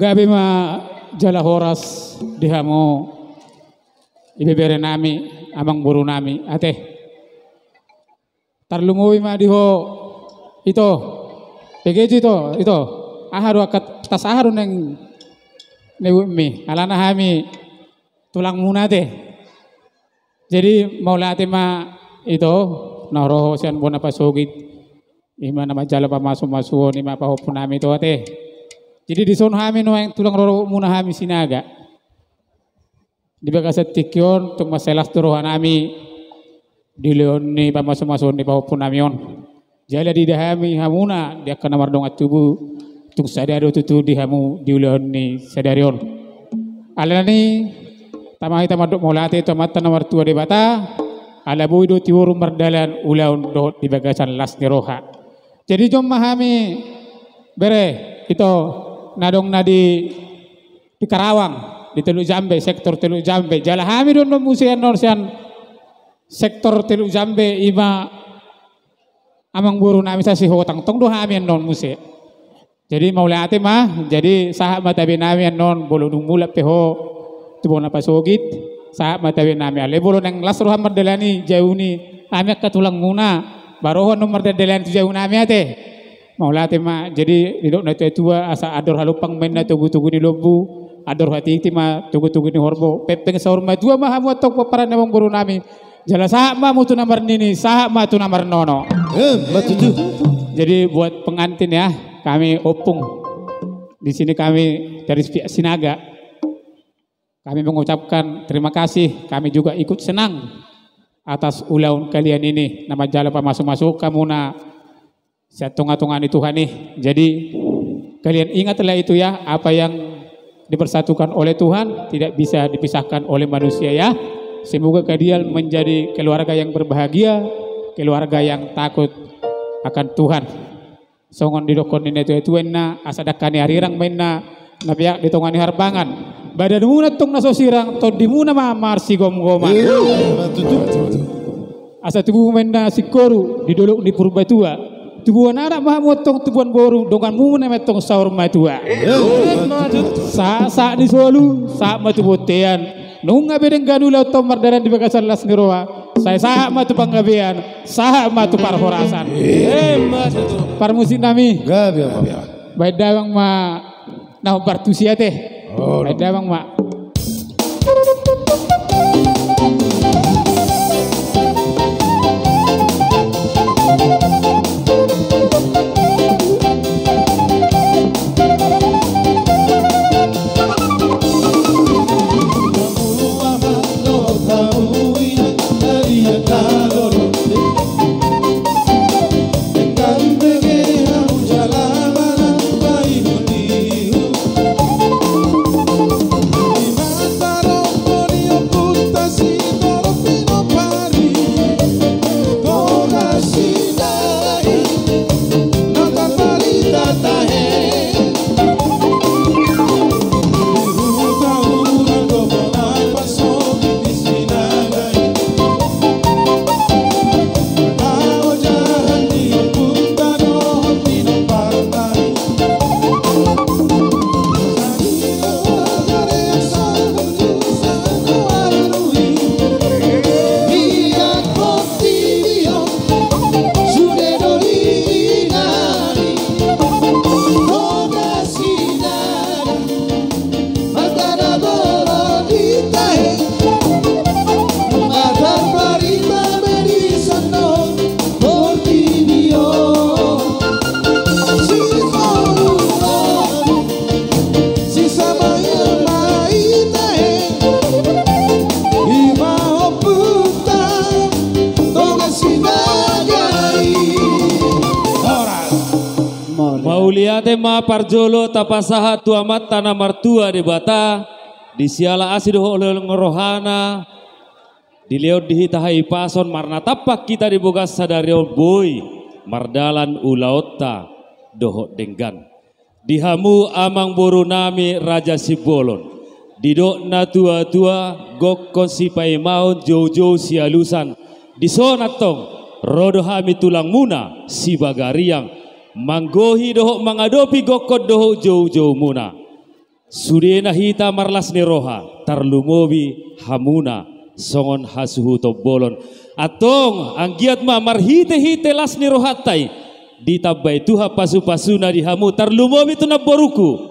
gabi ma jala horas dihamo ibebere nami amang buru nami ate tarlungowi ma diho ito pegeju ito aharu akat tas aharu neng mi alana hami tulang muna teh jadi mau latih ma itu naro sian bona pasogit ima nama jala pa masu ni ma pahopun nami itu ate jadi di son hami no yang tulang roro muna hami sinaga di bagasat tikyon tung maselas turuhan nami di leon ni pamaso ni pahopun nami on jala di dahami hamuna dia kana mardong atubu tung sadaro tutu di hamu di leon ni sadarion alani tamahi tamaduk molate tamatan nomor 2 di bata ala boido tiwuru mardalan ulaun do di bagasan las ni roha jadi jom mahami bere itu nadong nadi di Karawang di Teluk Jambe sektor Teluk Jambe jala hami don musian norsian sektor Teluk Jambe ima amang buru nami sa si hotang tong do hami non musi jadi maulate mah jadi sahab matabi nami non bolo mula peho tubo na pasogit sahab matabi nami ale bolo nang lasro hamad delani jauni ami katulang muna barohon nomor delani jauh nami ate maulate mah jadi didok na tua asa ador halupang main na tugu-tugu di lobu ador hati ma tugu-tugu ni horbo pepeng sahur ma dua mah hamu tok paparan namang buru nami jala sahab mah mutu nomor nini sahab mah tu nomor nono jadi buat pengantin ya kami opung di sini kami dari pihak Sinaga kami mengucapkan terima kasih kami juga ikut senang atas ulaun kalian ini nama jala pa masuk kamu na saya tunga-tungan itu Tuhan jadi kalian ingatlah itu ya apa yang dipersatukan oleh Tuhan tidak bisa dipisahkan oleh manusia ya semoga kalian menjadi keluarga yang berbahagia keluarga yang takut akan Tuhan songon didokon ini itu enna asadakani harirang mainna nabiak ditongani harbangan badan muna tong nasosirang to di muna mamar si gom-goma asa tubuh mainna sikoru didolok di purbatua tubuhan anak mah motong tubuhan boru dongan muna metong saur matua sa di solu sa matubotean nunga bedeng ganula to mardaran di bagasan las niroa saya sah matu panggabean sah matu parhorasan parmusik nami baik dawang ma nah partusia teh baik dawang ma Mauliate ma parjolo tapasaha tuamat tanah martua di bata di siala asidoh oleh ngorohana di leod dihitahai pason marna tapak kita dibogas sadario boy mardalan ulaota dohok denggan dihamu amang boru nami Raja Sibolon didok na tua-tua gokon sipai maun jauh-jauh sialusan di sonatong rodo hami tulang muna si bagariang manggohi dohok mangadopi gokot dohok jauh-jauh muna Sudena hita marlas ni roha tarlumobi hamuna songon hasuhu tobolon. Atong ang giat ma marhite-hite las ni rohatai ditabay tuha pasu-pasuna di hamu tarlumobi tu naboruku.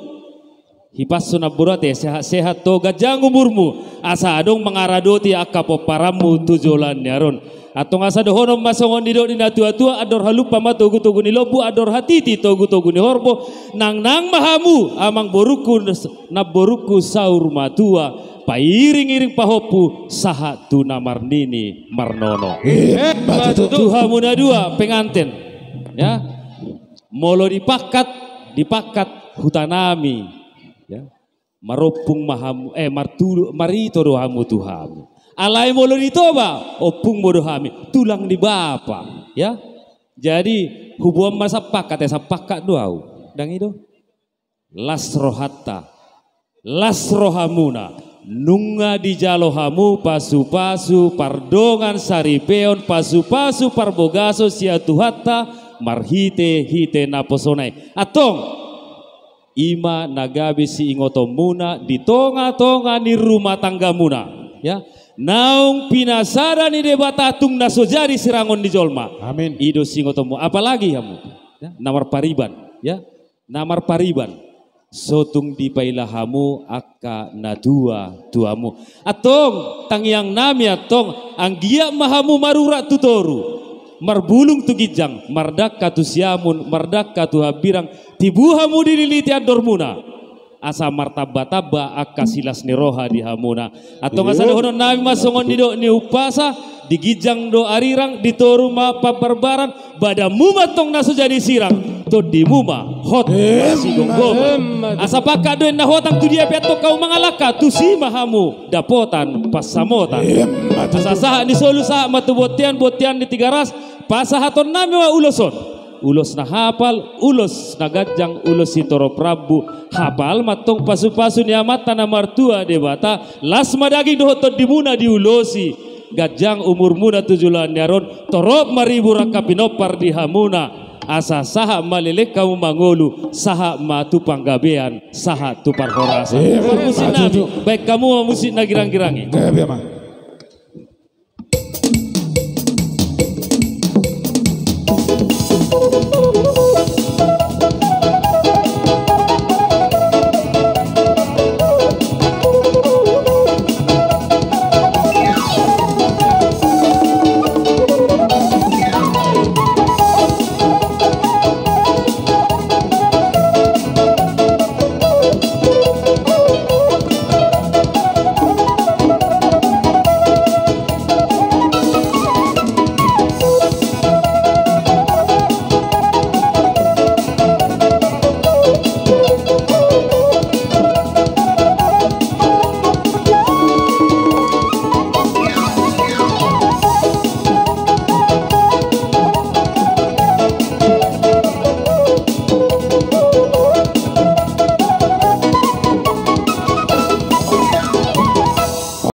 Hipaso na burate sehat-sehat to gajang umurmu asa adong mangaradoti akapo paramu tujolan nyaron atong asa dohonom masongon dido ni natua-tua ador halupa matugu-tugu ni lobu ador hatiti togu-tugu ni horbo nang mahamu amang boruku na boruku saur matua pairing-iring pahopu saha tu namarnini marnono tuha muna dua penganten ya molo dipakat hutanami ya maropung mahamu marito dohamu tuhamu alai molo ditoba opung modohami tulang di bapa ya jadi hubungan masa pakat ya sapakat doau dang itu las rohamuna nunga di jalohamu pasu-pasu pardongan saripeon pasu-pasu parbogaso siatuhatta marhite naposonai atong ima nagabi si ingoto muna di tonga-tonga ni rumah tangga muna ya naung pinasara ni debatatung nasojari sirangon di jolma amin ido si ingoto mu apalagi kamu ya? Namar pariban sotung di pailahamu akka nadua tuamu atong tangyang nami atong anggia mahamu marura tutoru marbulung tu gijang mardak katu siamun mardak katu habirang tibuhamu dililiti adormuna asa martaba-taba akka silas ni roha di hamuna atau ngasa dohonon nami masongon dido ni upasa di gijang do arirang di toru mapa barbaran badamu matong naso jadi sirang to di muma hot si gonggoma asa pakka doen na hotang tu dia peto kau mangalaka tu si mahamu dapotan pasamotan asa saha ni solu saha matu botian di tigaras pasahaton nami wa ulos na hapal ulos na gajang ulos si toro prabu hapal matong pasu-pasu ni amata na martua debata las madaging dohotot di muna diulosi gajang umur muda tujulan nyaron torop maribu rakapinopar di hamuna asa saha malilek kamu mangolu saha matu panggabean saha tu parhorasa baik kamu musik na girang-girangi